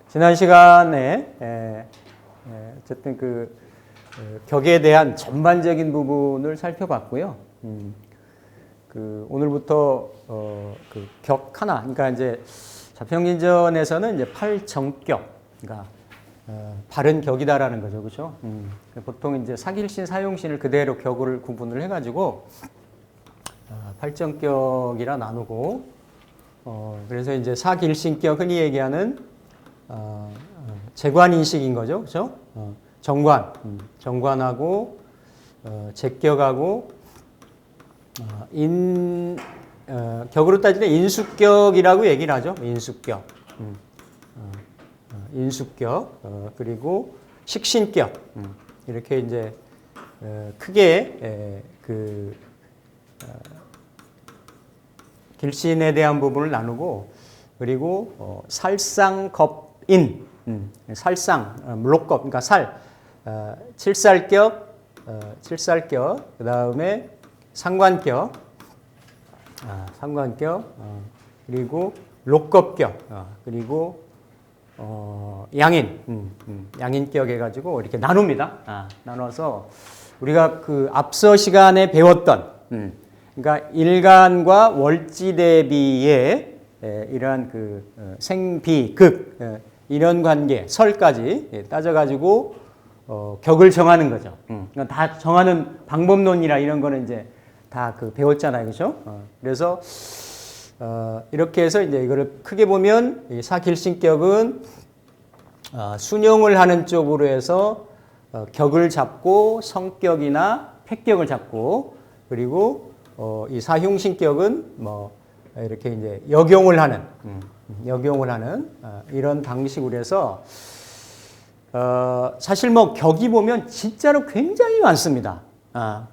지난 시간에 어쨌든 격에 대한 전반적인 부분을 살펴봤고요. 오늘부터 격 하나, 그러니까 이제 자평진전에서는 이제 팔정격, 그러니까 바른 격이다라는 거죠, 그렇죠? 보통 이제 사길신, 사용신을 그대로 격을 구분을 해가지고 팔정격이라 나누고, 그래서 이제 사길신격, 흔히 얘기하는 재관인식인 거죠, 그렇죠? 정관, 정관하고 제격하고 격으로 따지면 인수격이라고 얘기를 하죠. 인수격, 인수격, 그리고 식신격, 이렇게 이제 크게 길신에 대한 부분을 나누고, 그리고 살상겁인, 살상, 물록겁, 그러니까 칠살격, 칠살격, 그 다음에 상관격, 상관격, 그리고 록겁격, 그리고 양인, 양인격 해가지고 이렇게 나눕니다. 나눠서 우리가 앞서 시간에 배웠던, 그러니까 일간과 월지 대비의 이러한 생비, 극, 이런 관계, 설까지 따져가지고 격을 정하는 거죠. 그러니까 다 정하는 방법론이라 이런 거는 이제 다 배웠잖아요, 그렇죠? 그래서 이렇게 해서 이제 이거를 크게 보면 이 사길신격은 순용을 하는 쪽으로 해서 격을 잡고 성격이나 폐격을 잡고, 그리고 이 사흉신격은 뭐 이렇게 이제 역용을 하는 이런 방식으로 해서 사실 뭐 격이 보면 진짜로 굉장히 많습니다.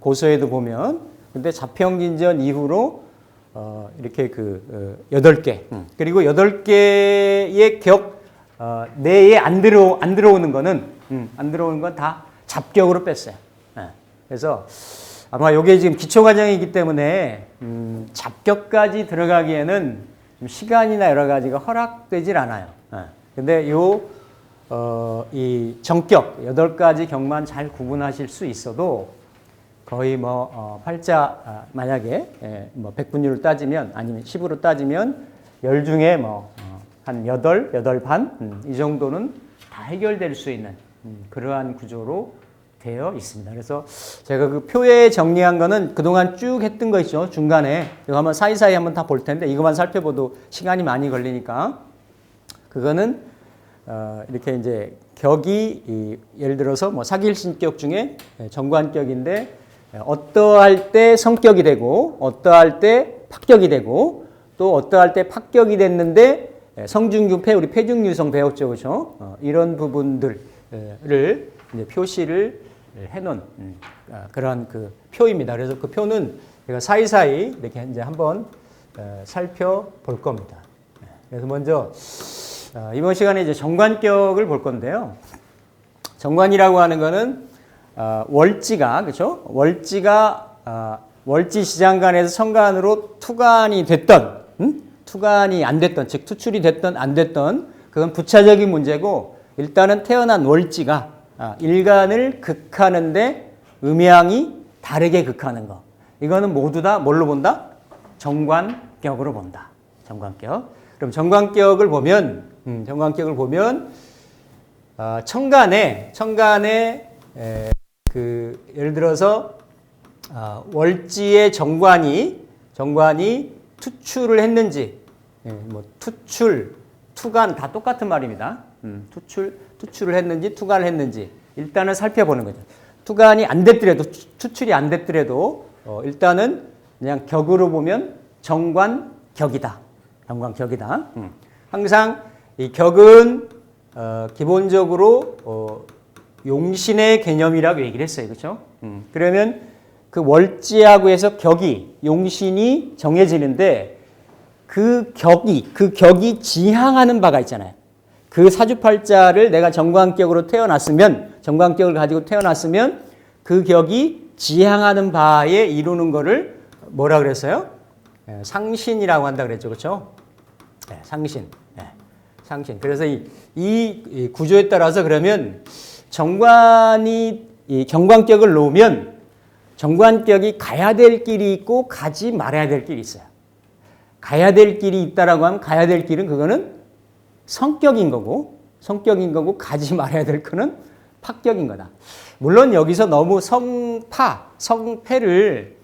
고서에도 보면. 근데 자평진전 이후로 이렇게 8개, 그리고 8개의 격 내에 안 들어오는 거는 건 다 잡격으로 뺐어요. 그래서 아마 이게 지금 기초과정이기 때문에 잡격까지 들어가기에는 좀 시간이나 여러 가지가 허락되질 않아요. 근데 이 정격 8가지 격만 잘 구분하실 수 있어도 거의 팔자 만약에 뭐 100분율로 따지면, 아니면 10으로 따지면 10 중에 한 8 반 이 정도는 다 해결될 수 있는 그러한 구조로 되어 있습니다. 그래서 제가 표에 정리한 거는 그동안 쭉 했던 거 있죠. 중간에 이거 한번 사이사이 한번 다 볼 텐데, 이것만 살펴봐도 시간이 많이 걸리니까 그거는 이렇게 이제 격이 예를 들어서 뭐 사길신격 중에 정관격인데, 어떠할 때 성격이 되고 어떠할 때 파격이 되고, 또 어떠할 때 파격이 됐는데 성중규패, 우리 폐중유성 배웠죠, 그렇죠? 이런 부분들을 이제 표시를 해놓은 그런 표입니다. 그래서 그 표는 제가 사이사이 이렇게 이제 한번 살펴볼 겁니다. 그래서 먼저 이번 시간에 이제 정관격을 볼 건데요. 정관이라고 하는 거는 월지가, 그렇죠? 월지가 월지 시장간에서 천간으로 투간이 됐던, 투간이 안 됐던, 즉 투출이 됐던 안 됐던, 그건 부차적인 문제고, 일단은 태어난 월지가 일간을 극하는데 음양이 다르게 극하는 거, 이거는 모두 다 뭘로 본다? 정관격으로 본다. 정관격. 그럼 정관격을 보면 천간에 예를 들어서 월지의 정관이 투출을 했는지, 뭐 투출, 투간 다 똑같은 말입니다. 투출을 했는지 투간을 했는지 일단은 살펴보는 거죠. 투간이 안 됐더라도, 투출이 안 됐더라도 일단은 그냥 격으로 보면 정관격이다. 정관격이다. 항상 이 격은 기본적으로 용신의 개념이라고 얘기를 했어요. 그렇죠? 그러면 그 월지하고 해서 격이, 용신이 정해지는데, 그 격이 지향하는 바가 있잖아요. 그 사주팔자를 내가 정관격으로 태어났으면, 정관격을 가지고 태어났으면 그 격이 지향하는 바에 이루는 거를 뭐라 그랬어요? 상신이라고 한다 그랬죠. 그렇죠? 상신. 상신. 그래서 이 구조에 따라서 그러면 정관이 이 경관격을 놓으면 정관격이 가야 될 길이 있고 가지 말아야 될 길이 있어요. 가야 될 길이 있다라고 하면 가야 될 길은 그거는 성격인 거고 가지 말아야 될 거는 파격인 거다. 물론 여기서 너무 성패를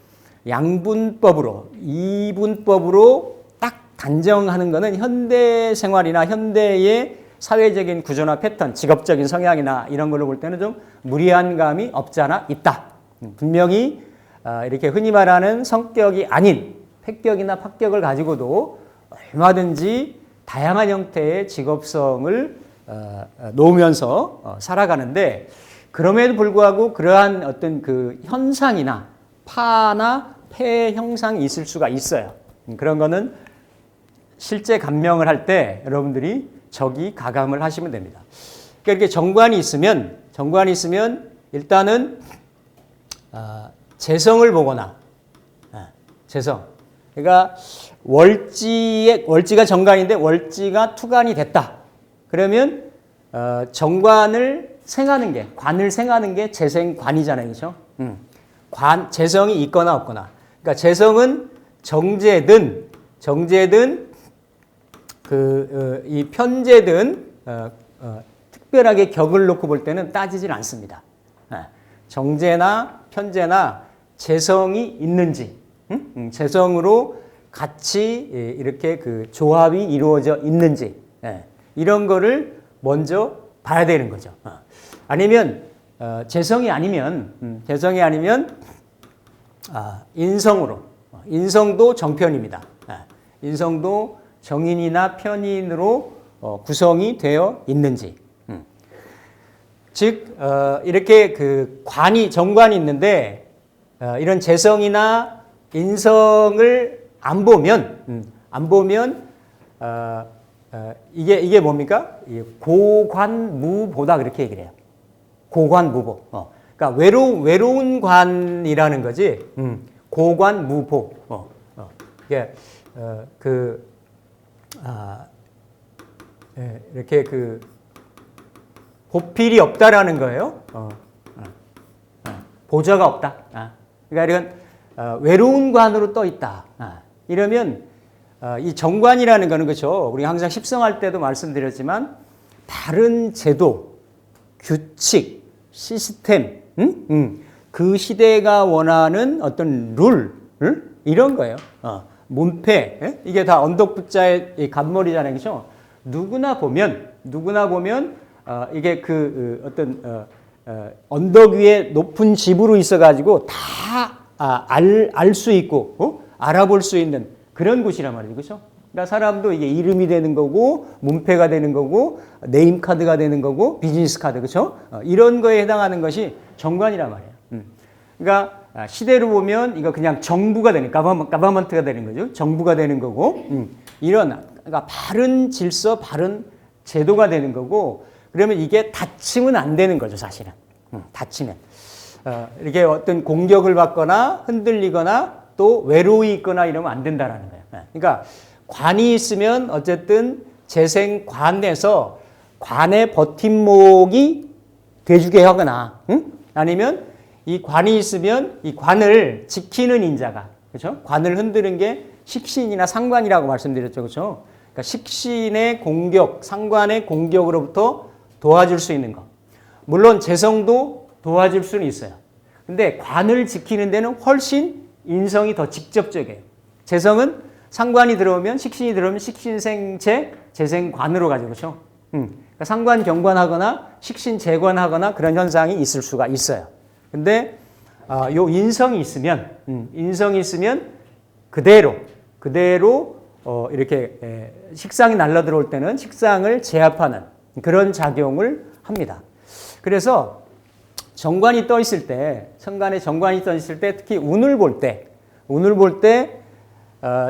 양분법으로 이분법으로 딱 단정하는 거는 현대 생활이나 현대의 사회적인 구조나 패턴, 직업적인 성향이나 이런 걸로 볼 때는 좀 무리한 감이 없지 않아 있다. 분명히 이렇게 흔히 말하는 성격이 아닌 패격이나 파격을 가지고도 얼마든지 다양한 형태의 직업성을 놓으면서 살아가는데 그럼에도 불구하고 그러한 어떤 그 현상이나 파나 폐 형상이 있을 수가 있어요. 그런 거는 실제 감명을 할 때 여러분들이 적이 가감을 하시면 됩니다. 그러니까 이렇게 정관이 있으면 일단은 재성을 보거나 재성. 그러니까 월지가 정관인데 월지가 투관이 됐다. 그러면 정관을 생하는 게 관을 생하는 게 재생관이잖아요, 그렇죠? 재성이 있거나 없거나. 그러니까 재성은 정제든 이 편제든 특별하게 격을 놓고 볼 때는 따지질 않습니다. 정제나 편제나 재성이 있는지, 재성으로 같이 이렇게 그 조합이 이루어져 있는지 이런 거를 먼저 봐야 되는 거죠. 아니면 재성이 아니면 인성도 정편입니다. 인성도 정인이나 편인으로 구성이 되어 있는지. 즉 이렇게 그 정관이 있는데 이런 재성이나 인성을 안 보면 이게 뭡니까? 고관무보다 그렇게 얘기를 해요. 고관무보. 그러니까 외로운 관이라는 거지. 고관무보. 이게 이렇게 그 보필이 없다라는 거예요. 보좌가 없다. 그러니까 이건 외로운 관으로 떠 있다. 이러면 이 정관이라는 거는 그렇죠. 우리 항상 십성할 때도 말씀드렸지만 바른 제도, 규칙, 시스템, 그 시대가 원하는 어떤 룰 이런 거예요. 문패 이게 다 언덕붙자의 간머리잖아요, 그렇죠? 누구나 보면 이게 그 어떤 언덕 위에 높은 집으로 있어가지고 다 알 수 있고 알아볼 수 있는 그런 곳이란 말이죠, 그렇죠? 그러니까 사람도 이게 이름이 되는 거고 문패가 되는 거고 네임 카드가 되는 거고 비즈니스 카드, 그렇죠? 이런 거에 해당하는 것이 정관이란 말이에요. 그러니까 시대로 보면 이거 그냥 정부가 되는 가버먼트가 되는 거죠. 정부가 되는 거고 그러니까 바른 질서, 바른 제도가 되는 거고 그러면 이게 다치면 안 되는 거죠, 사실은. 다치면 이렇게 어떤 공격을 받거나 흔들리거나 또 외로이 있거나 이러면 안 된다라는 거예요. 그러니까 관이 있으면 어쨌든 재생관에서 관의 버팀목이 돼주게 하거나 아니면 이 관이 있으면 이 관을 지키는 인자가, 그렇죠? 관을 흔드는 게 식신이나 상관이라고 말씀드렸죠, 그렇죠? 그러니까 식신의 공격, 상관의 공격으로부터 도와줄 수 있는 것. 물론 재성도 도와줄 수는 있어요. 근데 관을 지키는 데는 훨씬 인성이 더 직접적이에요. 재성은 상관이 들어오면 식신이 들어오면 식신생체 재생관으로 가죠, 그렇죠? 그러니까 상관 경관하거나 식신 재관하거나 그런 현상이 있을 수가 있어요. 근데 요 인성이 있으면 그대로 이렇게 식상이 날라 들어올 때는 식상을 제압하는 그런 작용을 합니다. 그래서 정관이 떠 있을 때, 정관이 떠 있을 때 특히 운을 볼 때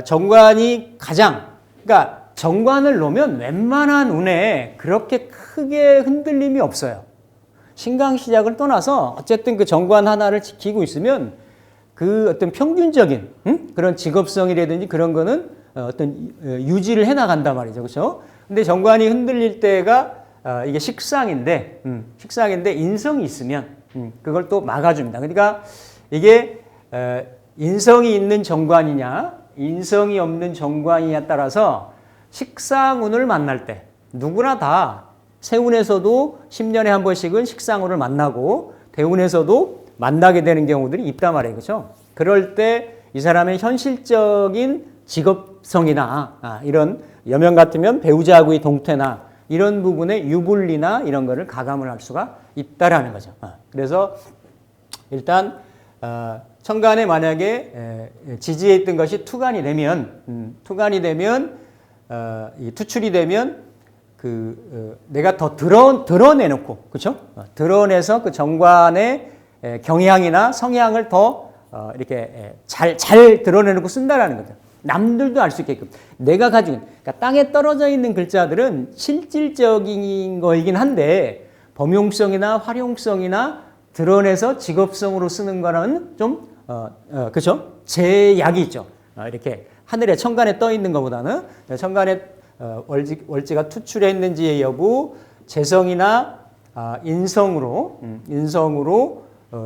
정관이 그러니까 정관을 놓으면 웬만한 운에 그렇게 크게 흔들림이 없어요. 신강시작을 떠나서 어쨌든 그 정관 하나를 지키고 있으면 그 어떤 평균적인 그런 직업성이라든지 그런 거는 어떤 유지를 해 나간단 말이죠. 그렇죠? 근데 정관이 흔들릴 때가 이게 식상인데 인성이 있으면 그걸 또 막아줍니다. 그러니까 이게 인성이 있는 정관이냐 인성이 없는 정관이냐에 따라서 식상운을 만날 때 누구나 다 세운에서도 10년에 한 번씩은 식상운을 만나고 대운에서도 만나게 되는 경우들이 있단 말이에요. 그렇죠? 그럴 때 이 사람의 현실적인 직업성이나 이런 여명 같으면 배우자하고의 동태나 이런 부분의 유불리나 이런 거를 가감을 할 수가 있다라는 거죠. 그래서 일단 천간에 만약에 지지해 있던 것이 투간이 되면 이 투출이 되면 내가 더 드러내놓고 그렇죠? 드러내서 그 정관의 경향이나 성향을 더 이렇게 잘 드러내놓고 쓴다라는 거죠. 남들도 알 수 있게끔 내가 가지고 그러니까 땅에 떨어져 있는 글자들은 실질적인 거이긴 한데 범용성이나 활용성이나 드러내서 직업성으로 쓰는 거는 좀 그렇죠? 제약이 있죠. 이렇게 하늘에 천간에 떠 있는 것보다는 천간에 월지가 투출해 있는지의 여부, 재성이나 인성으로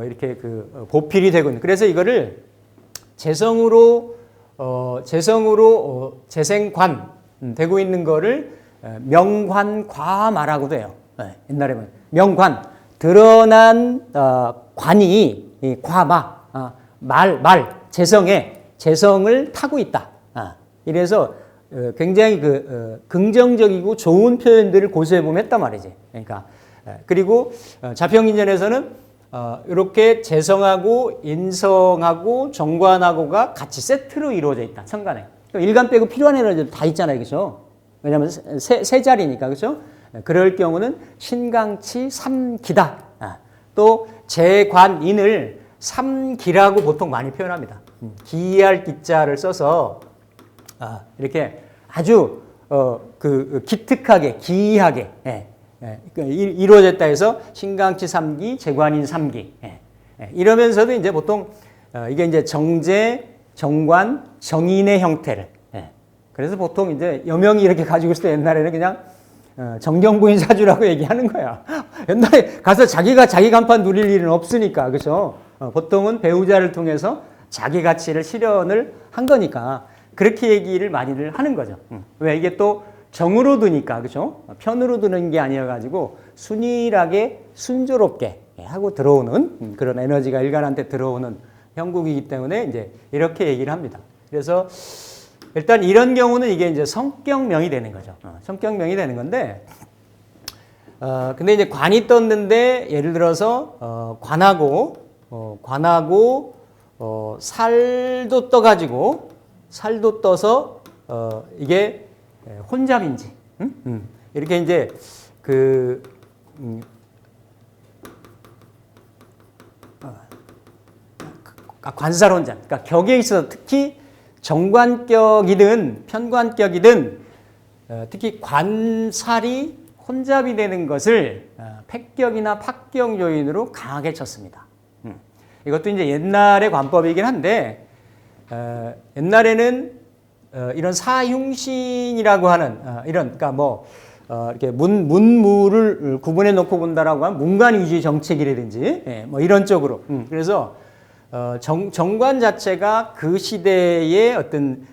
이렇게 보필이 되고 있는. 그래서 이거를 재성으로 재생관 되고 있는 거를 명관과마라고도 해요. 옛날에 명관 드러난 관이 과마 재성을 타고 있다. 이래서 굉장히 긍정적이고 좋은 표현들을 고수해 보면 했단 말이지. 그러니까 그리고 자평인전에서는 이렇게 재성하고 인성하고 정관하고가 같이 세트로 이루어져 있다. 천간에. 일간 빼고 필요한 에너지도 다 있잖아요. 그렇죠? 왜냐하면 세 자리니까. 그렇죠? 그럴 경우는 신강치 삼기다. 또 재관인을 삼기라고 보통 많이 표현합니다. 기할 기자를 써서 이렇게 아주 기특하게 기이하게 이루어졌다 해서 신강치 3기, 재관인 3기. 이러면서도 이제 보통 이게 이제 정제, 정관, 정인의 형태를. 그래서 보통 이제 여명이 이렇게 가지고 있을 때 옛날에는 그냥 정경부인 사주라고 얘기하는 거야. 옛날에 가서 자기가 자기 간판 누릴 일은 없으니까. 그렇죠? 보통은 배우자를 통해서 자기 가치를 실현을 한 거니까 그렇게 얘기를 많이들 하는 거죠. 왜 이게 또 정으로 두니까, 그죠? 편으로 두는 게 아니어가지고 순일하게 순조롭게 하고 들어오는 그런 에너지가 일간한테 들어오는 형국이기 때문에 이제 이렇게 얘기를 합니다. 그래서 일단 이런 경우는 이게 이제 성격명이 되는 거죠. 성격명이 되는 건데, 근데 이제 관이 떴는데 예를 들어서 관하고 살도 떠가지고 살도 떠서 이게 혼잡인지, 이렇게 이제 관살 혼잡, 그러니까 격에 있어서 특히 정관격이든 편관격이든 특히 관살이 혼잡이 되는 것을 폐격이나 파격 요인으로 강하게 쳤습니다. 이것도 이제 옛날의 관법이긴 한데 옛날에는 이런 사흉신이라고 하는 이런 그러니까 이렇게 문무를 구분해 놓고 본다라고 하면 문관 위주의 정책이라든지 뭐 이런 쪽으로 그래서 정관 자체가 그 시대의 어떤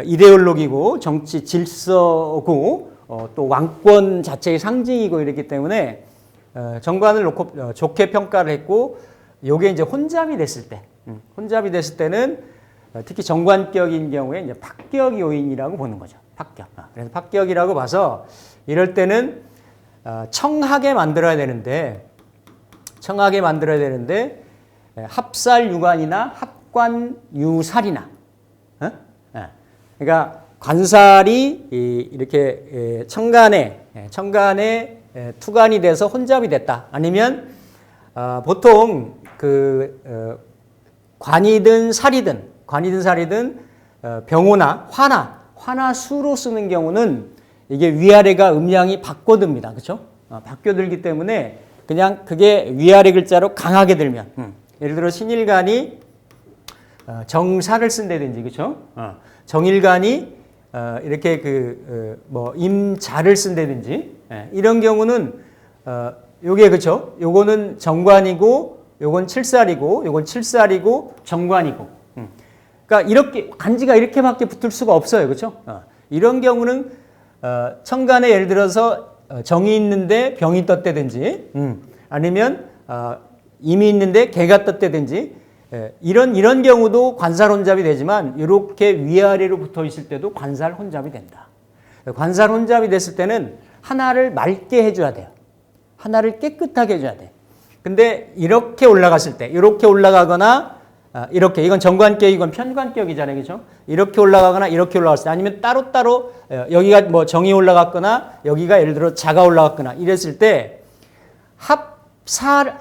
이데올로기고 정치 질서고 또 왕권 자체의 상징이고 이랬기 때문에 정관을 놓고 좋게 평가를 했고 요게 이제 혼잡이 됐을 때는 특히 정관격인 경우에 이제 파격 요인이라고 보는 거죠. 파격. 그래서 파격이라고 봐서 이럴 때는 청하게 만들어야 되는데 합살 유관이나 합관 유살이나 그러니까 관살이 이렇게 청간에 투간이 돼서 혼잡이 됐다. 아니면 보통 관이든 살이든 병호나 화나수로 쓰는 경우는 이게 위아래가 음양이 바꿔듭니다. 그렇죠? 바뀌어들기 때문에 그냥 그게 위아래 글자로 강하게 들면 예를 들어 신일간이 정사를 쓴다든지 그렇죠? 정일간이 이렇게 뭐 임자를 쓴다든지 이런 경우는 요게 그렇죠? 요거는 정관이고 요건 칠살이고 요건 칠살이고 정관이고 그러니까 이렇게 간지가 이렇게밖에 붙을 수가 없어요. 그렇죠? 이런 경우는 천간에 예를 들어서 정이 있는데 병이 떴다든지 아니면 임이 있는데 개가 떴다든지 이런 경우도 관살 혼잡이 되지만 이렇게 위아래로 붙어 있을 때도 관살 혼잡이 된다. 관살 혼잡이 됐을 때는 하나를 맑게 해줘야 돼요. 하나를 깨끗하게 해줘야 돼. 근데 이렇게 올라갔을 때, 이렇게 올라가거나 이렇게 이건 정관격, 이건 편관격이잖아요, 그렇죠? 이렇게 올라가거나 이렇게 올라갔을 때, 아니면 따로따로 여기가 뭐 정이 올라갔거나 여기가 예를 들어 자가 올라갔거나 이랬을 때 합관,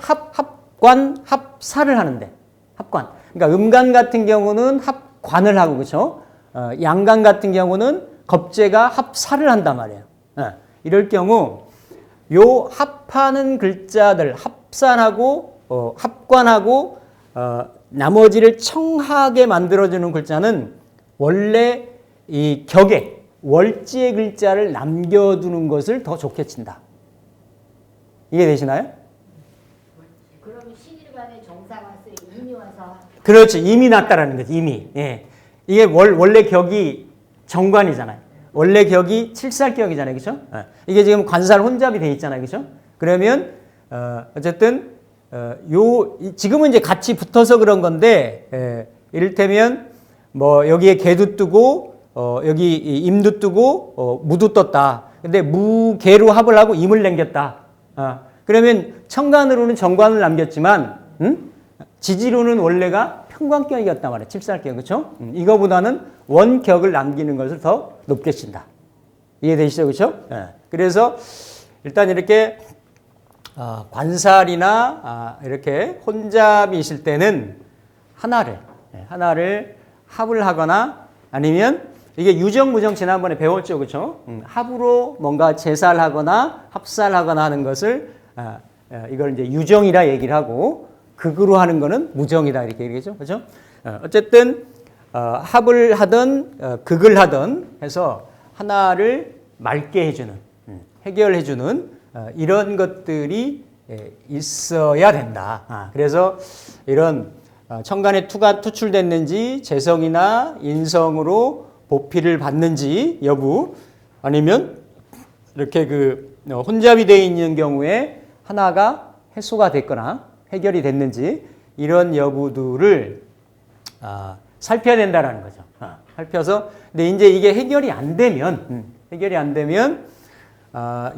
합사를 하는데 합관. 그러니까 음간 같은 경우는 합관을 하고 그렇죠? 양간 같은 경우는 겁재가 합사를 한단 말이에요. 이럴 경우 요 합하는 글자들 합산하고 합관하고 나머지를 청하게 만들어주는 글자는 원래 이 격에 월지의 글자를 남겨두는 것을 더 좋게 친다. 이해되시나요? 그러면 신일간에 정사가 왔어요. 임이 와서. 그렇지. 임이 났다라는 거지. 임이. 예. 이게 원래 격이 정관이잖아요. 원래 격이 칠살격이잖아요. 그렇죠? 이게 지금 관살 혼잡이 돼 있잖아요. 그렇죠? 그러면 어쨌든 지금은 이제 같이 붙어서 그런 건데 이를테면 뭐 여기에 개도 뜨고 여기 임도 뜨고 무도 떴다. 근데 무개로 합을 하고 임을 남겼다. 그러면 천간으로는 정관을 남겼지만 지지로는 원래가 편관격이었단 말이에요. 칠살격. 그렇죠? 이거보다는 원격을 남기는 것을 더 높게 친다. 이해되시죠? 그렇죠? 그래서 일단 이렇게 관살이나 이렇게 혼잡이 있을 때는 하나를 합을 하거나 아니면 이게 유정, 무정 지난번에 배웠죠. 그렇죠? 합으로 뭔가 제살하거나 합살하거나 하는 것을 이걸 이제 유정이라 얘기를 하고 극으로 하는 거는 무정이다 이렇게 얘기하죠. 그렇죠? 어쨌든 합을 하든 극을 하든 해서 하나를 맑게 해주는 해결해주는 이런 것들이 있어야 된다. 그래서 이런 천간에 투가 투출됐는지 재성이나 인성으로 보필을 받는지 여부 아니면 이렇게 혼잡이 되어 있는 경우에 하나가 해소가 됐거나 해결이 됐는지 이런 여부들을 살펴야 된다라는 거죠. 살펴서 근데 이제 이게 해결이 안 되면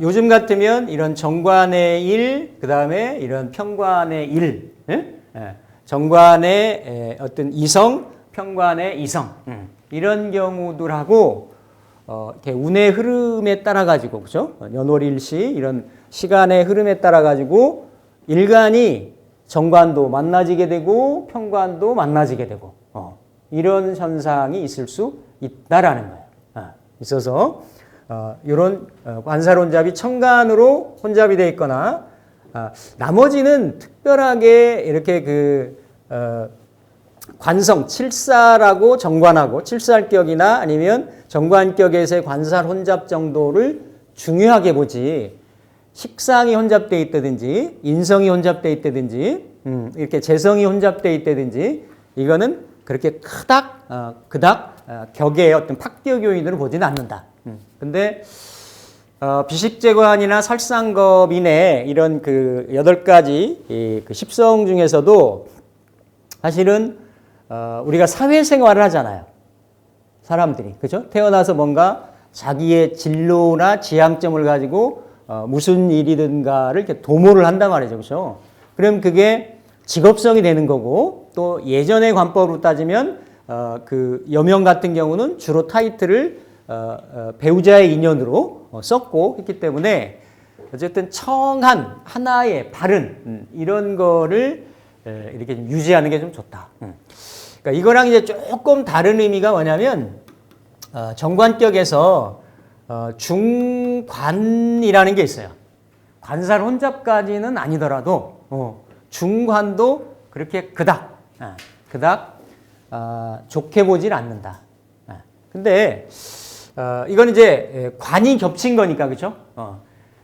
요즘 같으면 이런 정관의 일, 그 다음에 이런 편관의 일, 정관의 어떤 이성, 편관의 이성 이런 경우들하고 이렇게 운의 흐름에 따라 가지고 그죠? 연월일시 이런 시간의 흐름에 따라 가지고 일간이 정관도 만나지게 되고 편관도 만나지게 되고 이런 현상이 있을 수 있다라는 거예요. 있어서 이런 관살 혼잡이 천간으로 혼잡이 되어 있거나 나머지는 특별하게 이렇게 관성 칠살하고 정관하고 칠살격이나 아니면 정관격에서의 관살 혼잡 정도를 중요하게 보지 식상이 혼잡되어 있다든지 인성이 혼잡되어 있다든지 이렇게 재성이 혼잡되어 있다든지 이거는 그렇게 그닥 격의 어떤 파격 요인으로 보지는 않는다. 근데 비식재관이나 설상겁인의 이런 8가지 그 십성 중에서도 사실은 우리가 사회생활을 하잖아요. 사람들이. 그죠? 태어나서 뭔가 자기의 진로나 지향점을 가지고 무슨 일이든가를 이렇게 도모를 한단 말이죠. 그죠? 그럼 그게 직업성이 되는 거고 또 예전의 관법으로 따지면 그 여명 같은 경우는 주로 타이틀을 배우자의 인연으로 썼고 했기 때문에 어쨌든 청한 하나의 바른 이런 거를 이렇게 좀 유지하는 게 좀 좋다. 그러니까 이거랑 이제 조금 다른 의미가 뭐냐면 정관격에서 중관이라는 게 있어요. 관살 혼잡까지는 아니더라도 중관도 그렇게 그닥 좋게 보질 않는다. 근데 이건 이제 관이 겹친 거니까 그렇죠?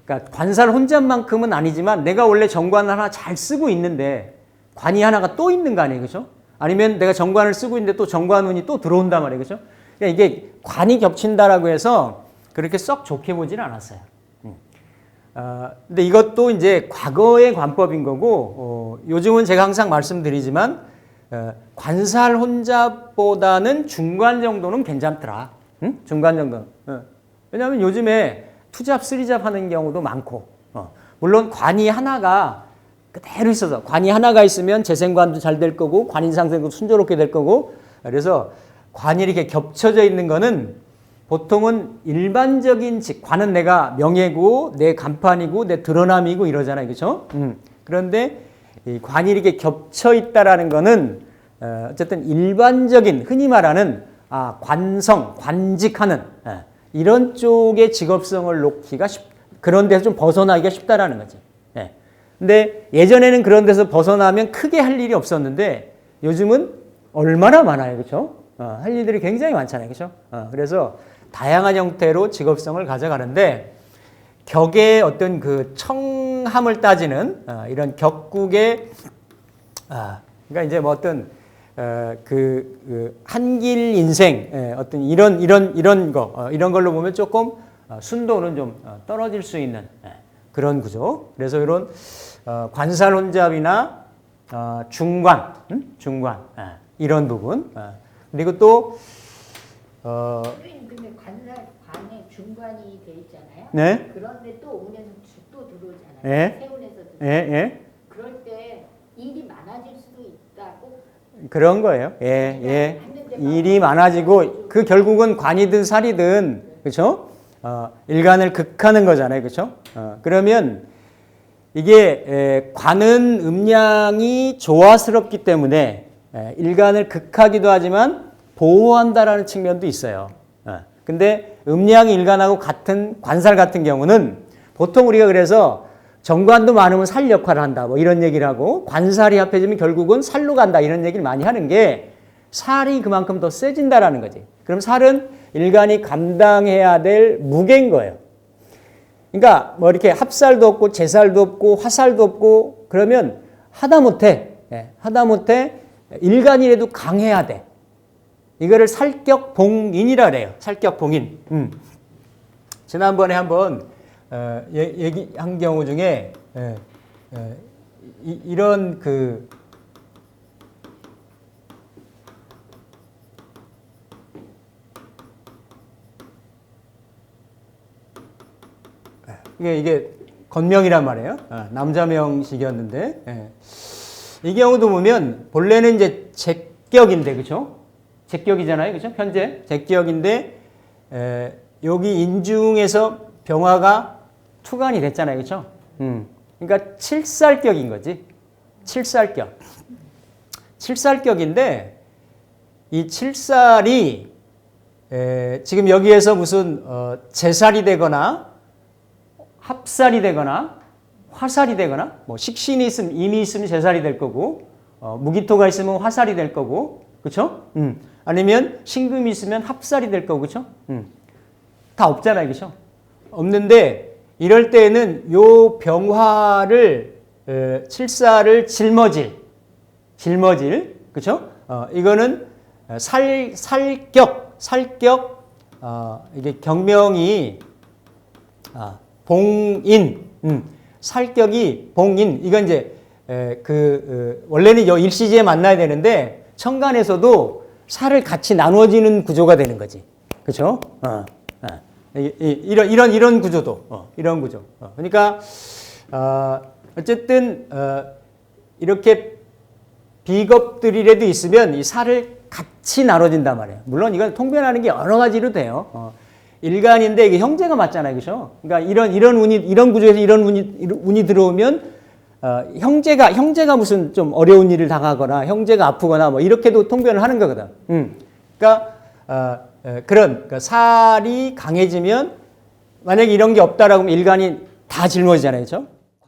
그러니까 관살 혼잡만큼은 아니지만 내가 원래 정관을 하나 잘 쓰고 있는데 관이 하나가 또 있는 거 아니에요, 그렇죠? 아니면 내가 정관을 쓰고 있는데 또 정관운이 또 들어온단 말이에요, 그렇죠? 그러니까 이게 관이 겹친다라고 해서 그렇게 썩 좋게 보지는 않았어요. 근데 이것도 이제 과거의 관법인 거고, 요즘은 제가 항상 말씀드리지만, 관살 혼잡보다는 중관 정도는 괜찮더라. 응? 중관 정도는. 왜냐하면 요즘에 투잡, 쓰리잡 하는 경우도 많고, 물론 관이 하나가 그대로 있어서, 관이 하나가 있으면 재생관도 잘 될 거고, 관인상생도 순조롭게 될 거고, 그래서 관이 이렇게 겹쳐져 있는 거는 보통은 일반적인 관은 내가 명예고 내 간판이고 내 드러남이고 이러잖아요, 그렇죠? 그런데 이 관이 이렇게 겹쳐 있다라는 거는 어쨌든 일반적인 흔히 말하는 관성, 관직하는 이런 쪽의 직업성을 놓기가 그런 데서 좀 벗어나기가 쉽다라는 거지. 근데 예전에는 그런 데서 벗어나면 크게 할 일이 없었는데 요즘은 얼마나 많아요, 그렇죠? 할 일들이 굉장히 많잖아요, 그렇죠? 그래서 다양한 형태로 직업성을 가져가는데 격의 어떤 그 청함을 따지는 이런 격국의 그러니까 이제 뭐 어떤 그 한길 인생 어떤 이런 거 이런 걸로 보면 조금 순도는 좀 떨어질 수 있는 그런 구조. 그래서 이런 관살 혼잡이나 중관 이런 부분 그리고 또 선생님 근데 관에 중관이 돼 있잖아요. 네. 그런데 또 운에는 또 들어오잖아요. 네. 세운에서 예. 그럴 때 일이 많아질 수도 있다고. 그런 거예요. 예. 일이 많아지고 그 결국은 관이든 살이든 그렇죠? 일간을 극하는 거잖아요. 그렇죠? 그러면 이게 관은 음양이 조화스럽기 때문에 일간을 극하기도 하지만 보호한다라는 측면도 있어요. 근데 음양이 일간하고 같은 관살 같은 경우는 보통 우리가 그래서 정관도 많으면 살 역할을 한다 뭐 이런 얘기를 하고 관살이 합해지면 결국은 살로 간다 이런 얘기를 많이 하는 게 살이 그만큼 더 세진다라는 거지. 그럼 살은 일간이 감당해야 될 무게인 거예요. 그러니까 뭐 이렇게 합살도 없고 재살도 없고 화살도 없고 그러면 하다못해 일간이라도 강해야 돼. 이거를 살격봉인이라 그래요. 살격봉인. 지난번에 한번 얘기한 경우 중에 이런 그 이게 건명이란 말이에요. 남자명식이었는데 이 경우도 보면 본래는 이제 제격인데 그렇죠? 제격이잖아요, 그렇죠? 현재 제격인데 여기 인중에서 병화가 투간이 됐잖아요, 그렇죠? 그러니까 칠살격인 거지. 칠살격인데 이 칠살이 지금 여기에서 무슨 재살이 되거나 합살이 되거나 화살이 되거나 뭐 식신이 있으면 임이 있으면 재살이 될 거고 무기토가 있으면 화살이 될 거고 그렇죠? 아니면 신금이 있으면 합살이 될 거고 그렇죠? 다 없잖아요, 그렇죠? 없는데 이럴 때에는 요 병화를 칠살을 짊어질 그렇죠? 이거는 살격 이게 경명이 봉인 살격이 봉인 이건 이제 원래는 요 일시지에 만나야 되는데 천간에서도 살을 같이 나누어지는 구조가 되는 거지, 그렇죠? 이런 구조도 이런 구조. 그러니까 어쨌든 이렇게 비겁들이라도 있으면 이 살을 같이 나눠진단 말이에요. 물론 이건 통변하는 게 여러 가지로 돼요. 일간인데 이게 형제가 맞잖아요, 그렇죠? 그러니까 이런 구조에서 이런 운이 들어오면 형제가 무슨 좀 어려운 일을 당하거나 형제가 아프거나 뭐 이렇게도 통변을 하는 거거든. 그러니까 살이 강해지면 만약에 이런 게 없다라고 하면 일간이 다 짊어지잖아요. 그렇죠?